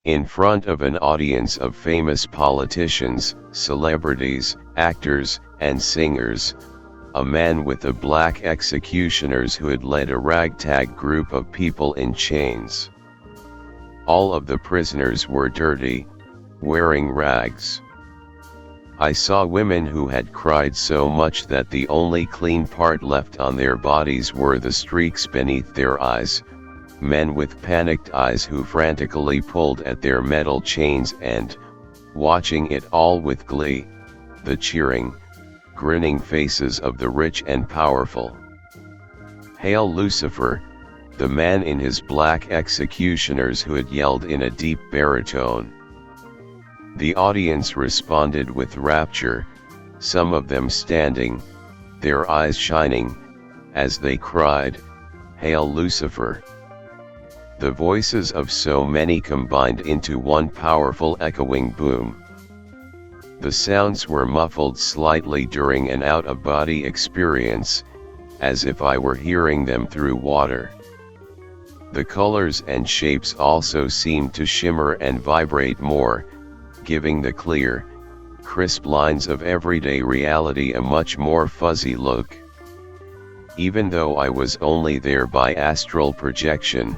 In front of an audience of famous politicians, celebrities, actors, and singers, a man with a black executioner's hood led a ragtag group of people in chains. All of the prisoners were dirty, wearing rags. I saw women who had cried so much that the only clean part left on their bodies were the streaks beneath their eyes, men with panicked eyes who frantically pulled at their metal chains and, watching it all with glee, the cheering, grinning faces of the rich and powerful. "Hail Lucifer," the man in his black executioner's hood yelled in a deep baritone. The audience responded with rapture, some of them standing, their eyes shining, as they cried, "Hail Lucifer." The voices of so many combined into one powerful echoing boom. The sounds were muffled slightly during an out-of-body experience, as if I were hearing them through water. The colors and shapes also seemed to shimmer and vibrate more, giving the clear, crisp lines of everyday reality a much more fuzzy look. Even though I was only there by astral projection,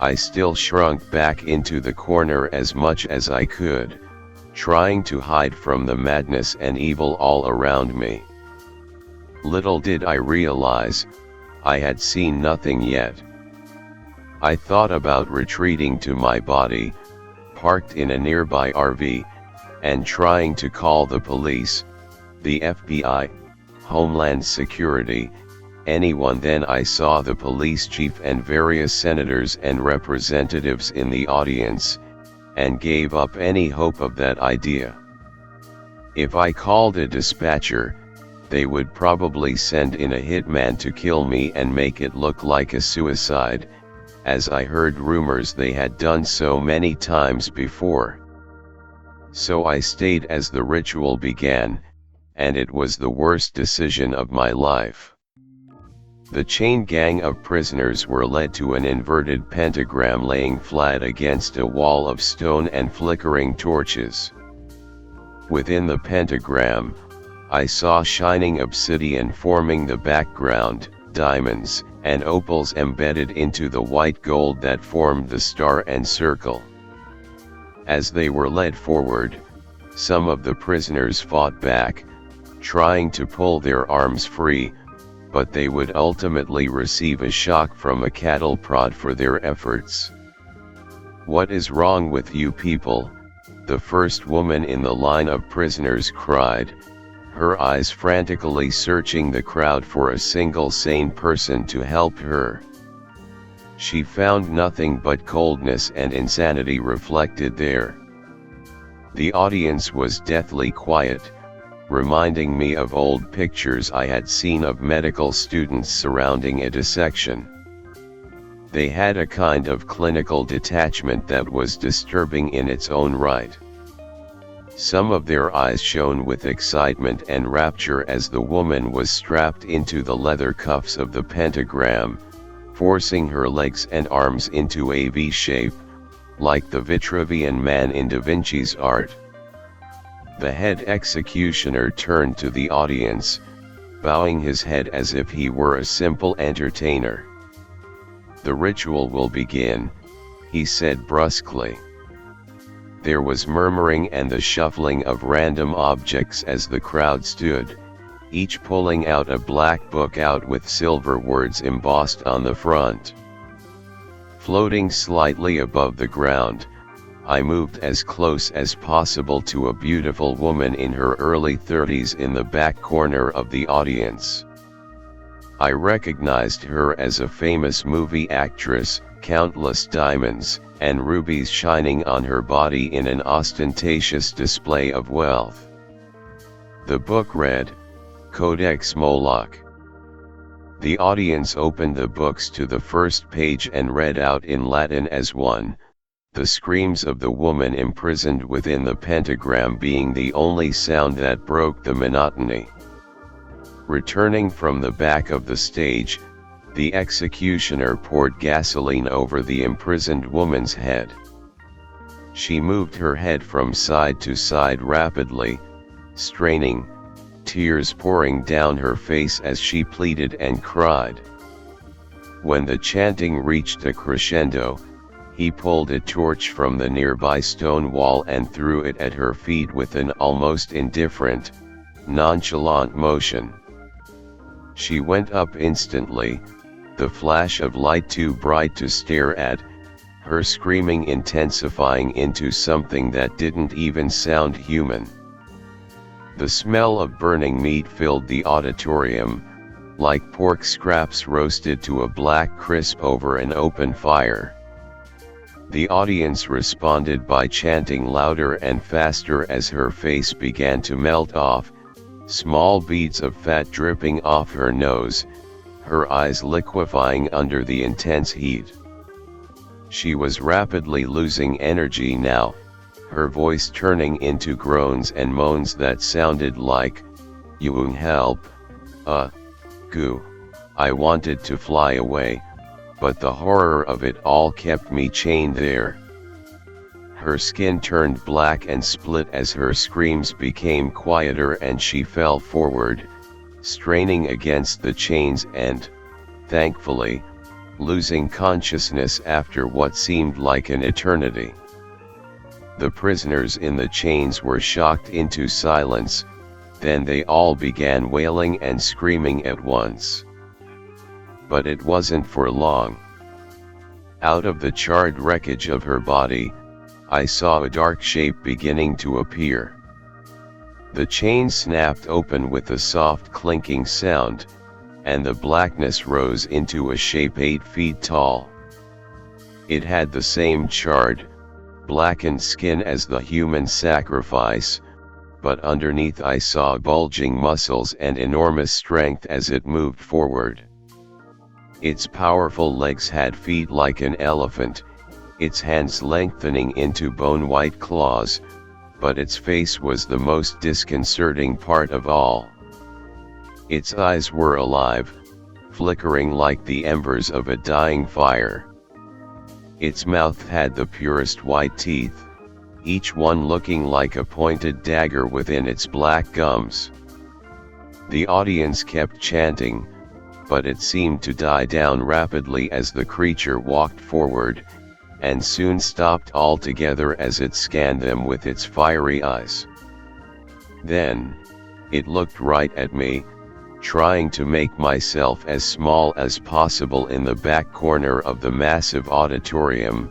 I still shrunk back into the corner as much as I could, trying to hide from the madness and evil all around me. Little did I realize, I had seen nothing yet. I thought about retreating to my body, parked in a nearby RV, and trying to call the police, the FBI, Homeland Security, anyone. Then I saw the police chief and various senators and representatives in the audience, and gave up any hope of that idea. If I called a dispatcher, they would probably send in a hitman to kill me and make it look like a suicide, as I heard rumors they had done so many times before. So I stayed as the ritual began, and it was the worst decision of my life. The chain gang of prisoners were led to an inverted pentagram laying flat against a wall of stone and flickering torches. Within the pentagram, I saw shining obsidian forming the background, diamonds, and opals embedded into the white gold that formed the star and circle. As they were led forward, some of the prisoners fought back, trying to pull their arms free, but they would ultimately receive a shock from a cattle prod for their efforts. "What is wrong with you people?" the first woman in the line of prisoners cried, her eyes frantically searching the crowd for a single sane person to help her. She found nothing but coldness and insanity reflected there. The audience was deathly quiet, reminding me of old pictures I had seen of medical students surrounding a dissection. They had a kind of clinical detachment that was disturbing in its own right. Some of their eyes shone with excitement and rapture as the woman was strapped into the leather cuffs of the pentagram, forcing her legs and arms into a V shape, like the Vitruvian man in Da Vinci's art. The head executioner turned to the audience, bowing his head as if he were a simple entertainer. "The ritual will begin," he said brusquely. There was murmuring and the shuffling of random objects as the crowd stood, each pulling out a black book out with silver words embossed on the front. Floating slightly above the ground, I moved as close as possible to a beautiful woman in her early 30s in the back corner of the audience. I recognized her as a famous movie actress, countless diamonds and rubies shining on her body in an ostentatious display of wealth. The book read, Codex Moloch. The audience opened the books to the first page and read out in Latin as one, the screams of the woman imprisoned within the pentagram being the only sound that broke the monotony. Returning from the back of the stage, the executioner poured gasoline over the imprisoned woman's head. She moved her head from side to side rapidly, straining, tears pouring down her face as she pleaded and cried. When the chanting reached a crescendo, he pulled a torch from the nearby stone wall and threw it at her feet with an almost indifferent, nonchalant motion. She went up instantly, the flash of light too bright to stare at, her screaming intensifying into something that didn't even sound human. The smell of burning meat filled the auditorium, like pork scraps roasted to a black crisp over an open fire. The audience responded by chanting louder and faster as her face began to melt off, small beads of fat dripping off her nose, her eyes liquefying under the intense heat. She was rapidly losing energy now, her voice turning into groans and moans that sounded like, "Yung help, goo." I wanted to fly away, but the horror of it all kept me chained there. Her skin turned black and split as her screams became quieter and she fell forward, straining against the chains and, thankfully, losing consciousness after what seemed like an eternity. The prisoners in the chains were shocked into silence, then they all began wailing and screaming at once. But it wasn't for long. Out of the charred wreckage of her body, I saw a dark shape beginning to appear. The chain snapped open with a soft clinking sound, and the blackness rose into a shape 8 feet tall. It had the same charred, blackened skin as the human sacrifice, but underneath I saw bulging muscles and enormous strength as it moved forward. Its powerful legs had feet like an elephant, its hands lengthening into bone-white claws, but its face was the most disconcerting part of all. Its eyes were alive, flickering like the embers of a dying fire. Its mouth had the purest white teeth, each one looking like a pointed dagger within its black gums. The audience kept chanting, but it seemed to die down rapidly as the creature walked forward, and soon stopped altogether as it scanned them with its fiery eyes. Then, it looked right at me, trying to make myself as small as possible in the back corner of the massive auditorium,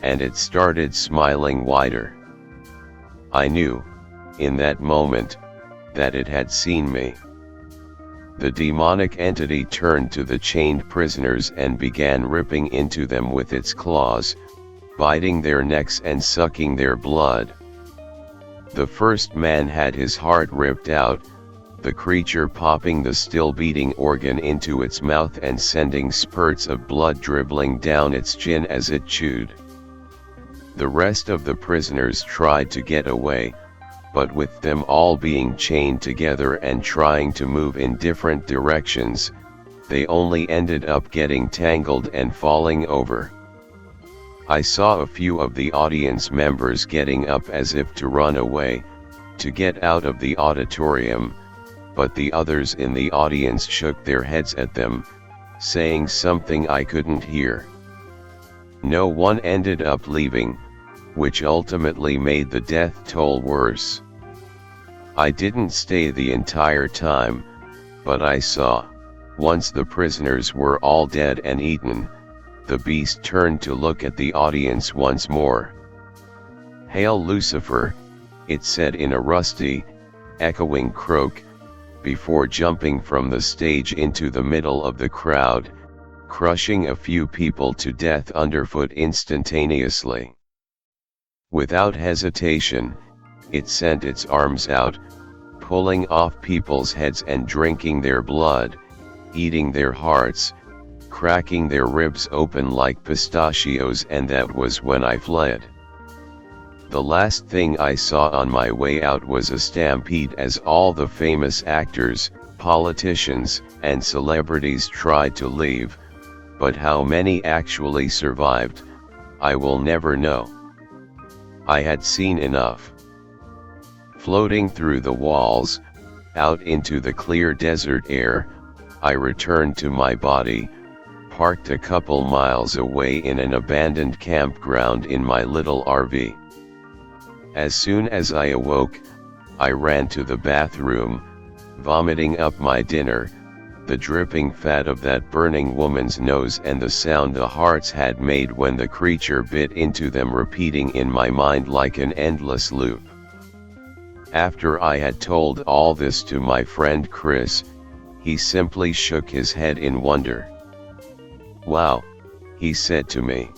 and it started smiling wider. I knew, in that moment, that it had seen me. The demonic entity turned to the chained prisoners and began ripping into them with its claws, biting their necks and sucking their blood. The first man had his heart ripped out, the creature popping the still beating organ into its mouth and sending spurts of blood dribbling down its chin as it chewed. The rest of the prisoners tried to get away, but with them all being chained together and trying to move in different directions, they only ended up getting tangled and falling over. I saw a few of the audience members getting up as if to run away, to get out of the auditorium, but the others in the audience shook their heads at them, saying something I couldn't hear. No one ended up leaving, which ultimately made the death toll worse. I didn't stay the entire time, but I saw, once the prisoners were all dead and eaten, the beast turned to look at the audience once more. "Hail Lucifer," it said in a rusty, echoing croak, before jumping from the stage into the middle of the crowd, crushing a few people to death underfoot instantaneously. Without hesitation, it sent its arms out, pulling off people's heads and drinking their blood, eating their hearts, cracking their ribs open like pistachios, and that was when I fled. The last thing I saw on my way out was a stampede as all the famous actors, politicians, and celebrities tried to leave, but how many actually survived, I will never know. I had seen enough. Floating through the walls, out into the clear desert air, I returned to my body, parked a couple miles away in an abandoned campground in my little RV. As soon as I awoke, I ran to the bathroom, vomiting up my dinner, the dripping fat of that burning woman's nose and the sound the hearts had made when the creature bit into them repeating in my mind like an endless loop. After I had told all this to my friend Chris, he simply shook his head in wonder. "Wow," he said to me.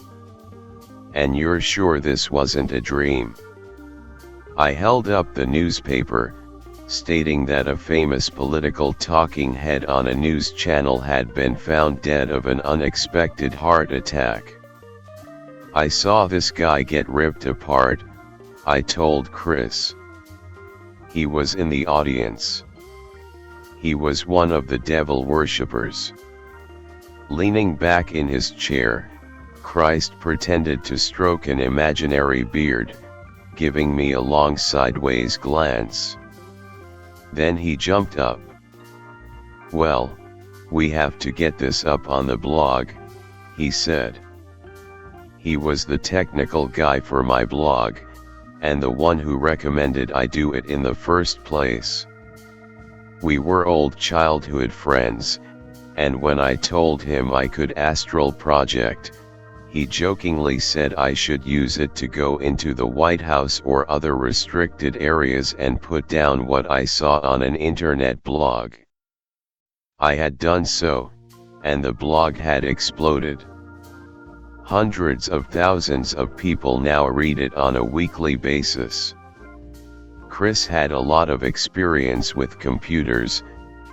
"And you're sure this wasn't a dream?" I held up the newspaper, stating that a famous political talking head on a news channel had been found dead of an unexpected heart attack. "I saw this guy get ripped apart," I told Chris. He was in the audience. He was one of the devil worshippers. Leaning back in his chair, Christ pretended to stroke an imaginary beard, giving me a long sideways glance. Then he jumped up. "Well, we have to get this up on the blog," he said. He was the technical guy for my blog, and the one who recommended I do it in the first place. We were old childhood friends, and when I told him I could astral project, he jokingly said I should use it to go into the White House or other restricted areas and put down what I saw on an internet blog. I had done so, and the blog had exploded. Hundreds of thousands of people now read it on a weekly basis. Chris had a lot of experience with computers,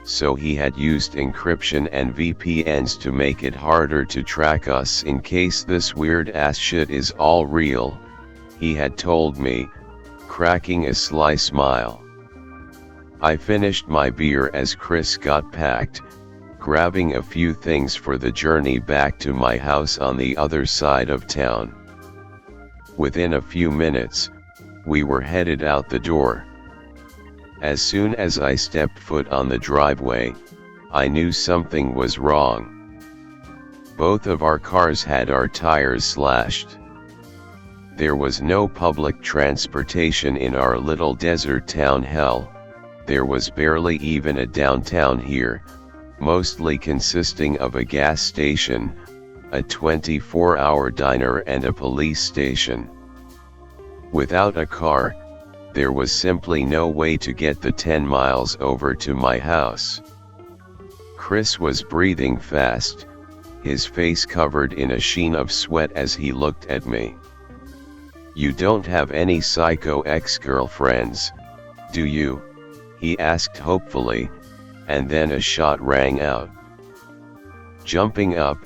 so he had used encryption and VPNs to make it harder to track us in case this weird ass shit is all real, he had told me, cracking a sly smile. I finished my beer as Chris got packed, grabbing a few things for the journey back to my house on the other side of town. Within a few minutes, we were headed out the door. As soon as I stepped foot on the driveway, I knew something was wrong. Both of our cars had our tires slashed. There was no public transportation in our little desert town. Hell, there was barely even a downtown here, mostly consisting of a gas station, a 24-hour diner and a police station. Without a car, there was simply no way to get the 10 miles over to my house. Chris was breathing fast, his face covered in a sheen of sweat as he looked at me. "You don't have any psycho ex-girlfriends, do you?" he asked hopefully, and then a shot rang out. Jumping up,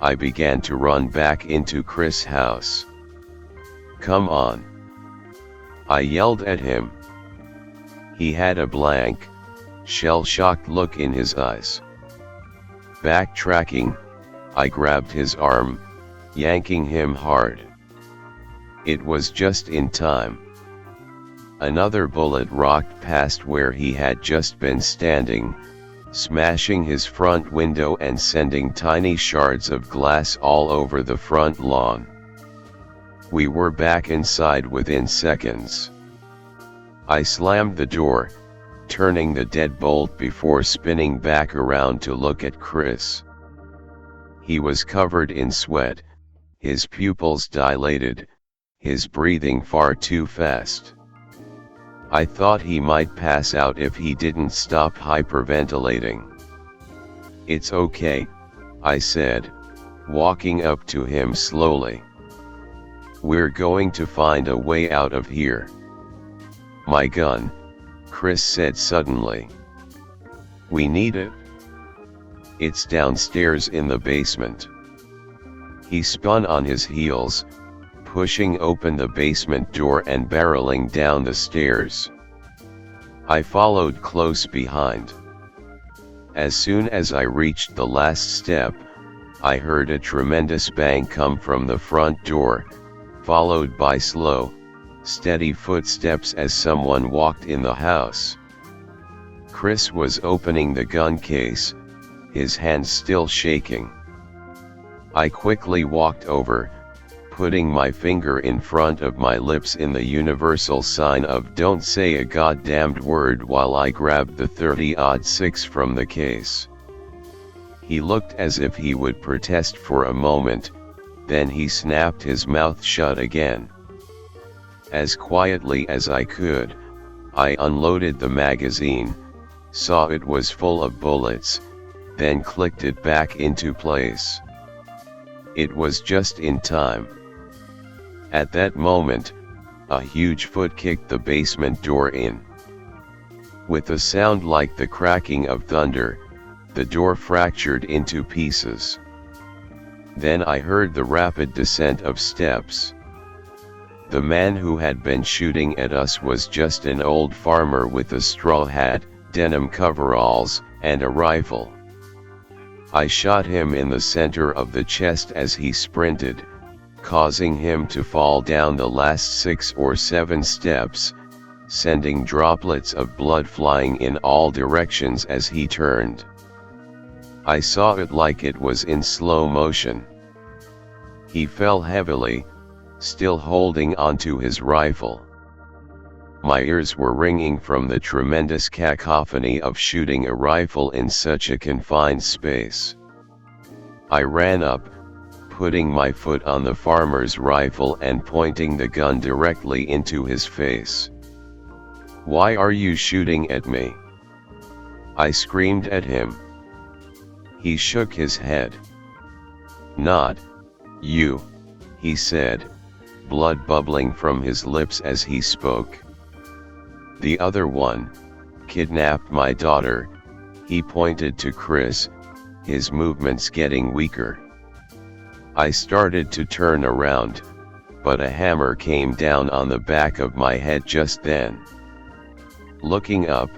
I began to run back into Chris' house. "Come on!" I yelled at him. He had a blank, shell-shocked look in his eyes. Backtracking, I grabbed his arm, yanking him hard. It was just in time. Another bullet rocked past where he had just been standing, smashing his front window and sending tiny shards of glass all over the front lawn. We were back inside within seconds. I slammed the door, turning the deadbolt before spinning back around to look at Chris. He was covered in sweat, his pupils dilated, his breathing far too fast. I thought he might pass out if he didn't stop hyperventilating. "It's okay," I said, walking up to him slowly. "We're going to find a way out of here." "My gun," Chris said suddenly. "We need it." "It's downstairs in the basement." He spun on his heels, pushing open the basement door and barreling down the stairs. I followed close behind. As soon as I reached the last step, I heard a tremendous bang come from the front door, followed by slow, steady footsteps as someone walked in the house. Chris was opening the gun case, his hands still shaking. I quickly walked over, putting my finger in front of my lips in the universal sign of "don't say a goddamned word" while I grabbed the .30-06 from the case. He looked as if he would protest for a moment, then he snapped his mouth shut again. As quietly as I could, I unloaded the magazine, saw it was full of bullets, then clicked it back into place. It was just in time. At that moment, a huge foot kicked the basement door in. With a sound like the cracking of thunder, the door fractured into pieces. Then I heard the rapid descent of steps. The man who had been shooting at us was just an old farmer with a straw hat, denim coveralls, and a rifle. I shot him in the center of the chest as he sprinted, causing him to fall down the last 6 or 7 steps, sending droplets of blood flying in all directions as he turned. I saw it like it was in slow motion. He fell heavily, still holding onto his rifle. My ears were ringing from the tremendous cacophony of shooting a rifle in such a confined space. I ran up, putting my foot on the farmer's rifle and pointing the gun directly into his face. "Why are you shooting at me?" I screamed at him. He shook his head. "Not you," he said, blood bubbling from his lips as he spoke. "The other one kidnapped my daughter," he pointed to Chris, his movements getting weaker. I started to turn around, but a hammer came down on the back of my head just then. Looking up,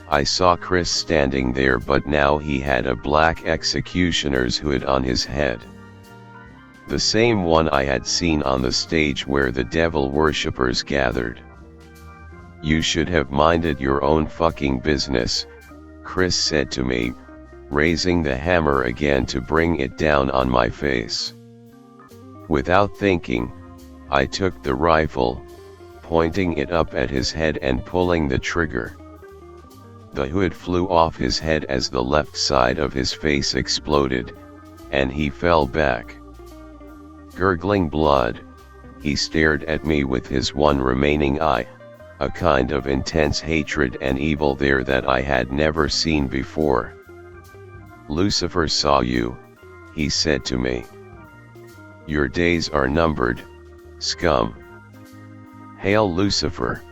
I saw Chris standing there, but now he had a black executioner's hood on his head. The same one I had seen on the stage where the devil worshippers gathered. "You should have minded your own fucking business," Chris said to me, raising the hammer again to bring it down on my face. Without thinking, I took the rifle, pointing it up at his head and pulling the trigger. The hood flew off his head as the left side of his face exploded, and he fell back. Gurgling blood, he stared at me with his one remaining eye, a kind of intense hatred and evil there that I had never seen before. "Lucifer saw you," he said to me. "Your days are numbered, scum." Hail Lucifer.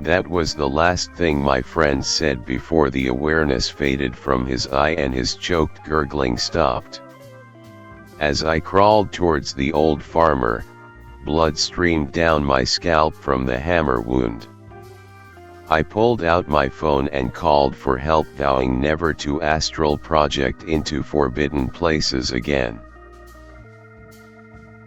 That was the last thing my friend said before the awareness faded from his eye and his choked gurgling stopped. As I crawled towards the old farmer, blood streamed down my scalp from the hammer wound. I pulled out my phone and called for help, vowing never to astral project into forbidden places again.